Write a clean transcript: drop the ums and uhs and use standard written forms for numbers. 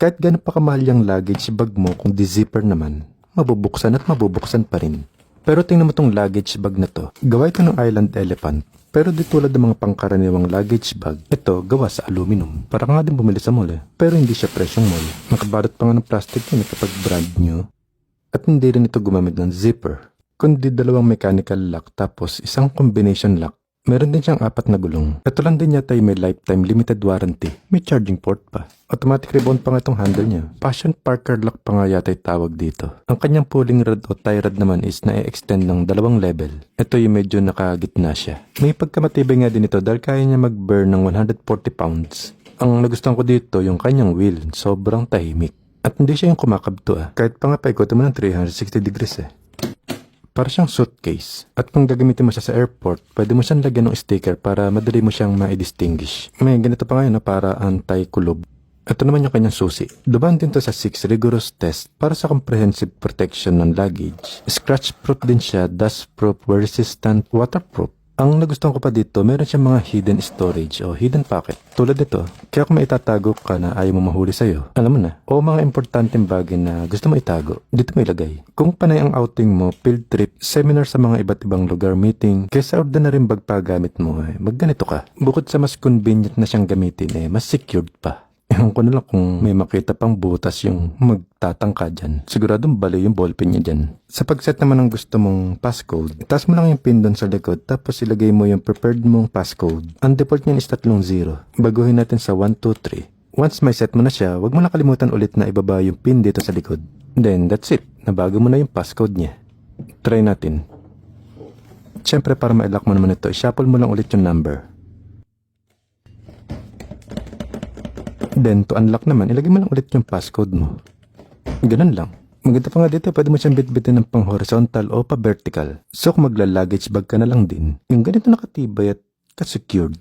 Kahit gano'n pa kamahal yung luggage bag mo, kung di-zipper naman, mabubuksan at mabubuksan pa rin. Pero tingnan mo tong luggage bag na to. Gawa ito ng Island Elephant. Pero di tulad ng mga pangkaraniwang luggage bag, ito gawa sa aluminum. Para ka nga din bumili sa mall Pero hindi siya presyong mall. Nakabalot pa nga ng plastic yun kapag brand new. At hindi rin ito gumamit ng zipper, kundi dalawang mechanical lock tapos isang combination lock. Meron din siyang 4 na gulong. Ito lang din yata yung may lifetime limited warranty. May charging port pa. Automatic rebound pa nga itong handle niya. Passion Parker lock pa nga yata yung tawag dito. Ang kanyang pulling rod o tie rod naman is na-extend ng 2 level. Ito yung medyo nakagitna siya. May pagkamatibay nga din ito dahil kaya niya mag-burn ng 140 pounds. Ang nagustuhan ko dito yung kanyang wheel. Sobrang tahimik. At hindi siya yung kumakabto Kahit pa nga paikotin mo ng 360 degrees Para siyang suitcase. At kung gagamitin mo siya sa airport, pwede mo siyang lagyan ng sticker para madali mo siyang ma-distinguish. May ganito pa ngayon para anti-kulob. Ito naman yung kanyang susi. Dumaan din to sa 6 rigorous test para sa comprehensive protection ng luggage. Scratch-proof din siya, dust-proof, wear-resistant, waterproof. Ang nagustuhan ko pa dito, meron siyang mga hidden storage o hidden pocket. Tulad nito, kaya kung may itatago ka na ayaw mo mahuli sa'yo, alam mo na. O mga importanteng bagay na gusto mo itago, dito mo ilagay. Kung panay ang outing mo, field trip, seminar sa mga iba't ibang lugar, meeting, kaysa ordinary bag pa gamit mo, magganito ka. Bukod sa mas convenient na siyang gamitin, mas secured pa. Ewan ko na lang kung may makita pang butas yung magtatangka dyan. Siguradong bali yung ballpen niya dyan. Sa pag-set naman ng gusto mong passcode, taas mo lang yung pin doon sa likod tapos ilagay mo yung prepared mong passcode. Ang default niyan is 3 0. Baguhin natin sa 1, 2, 3. Once may set mo na siya, wag mo na kalimutan ulit na ibaba yung pin dito sa likod. Then that's it. Nabago mo na yung passcode niya. Try natin. Siyempre para ma-lock mo naman ito, i-shuffle mo lang ulit yung number. Then, to unlock naman, ilagay mo lang ulit yung passcode mo. Ganun lang. Maganda pa nga dito, pwede mo siyang bitbitin ng pang horizontal o pa vertical. So, kung magla-luggage bag ka na lang din, yung ganito nakatibay at ka-secured.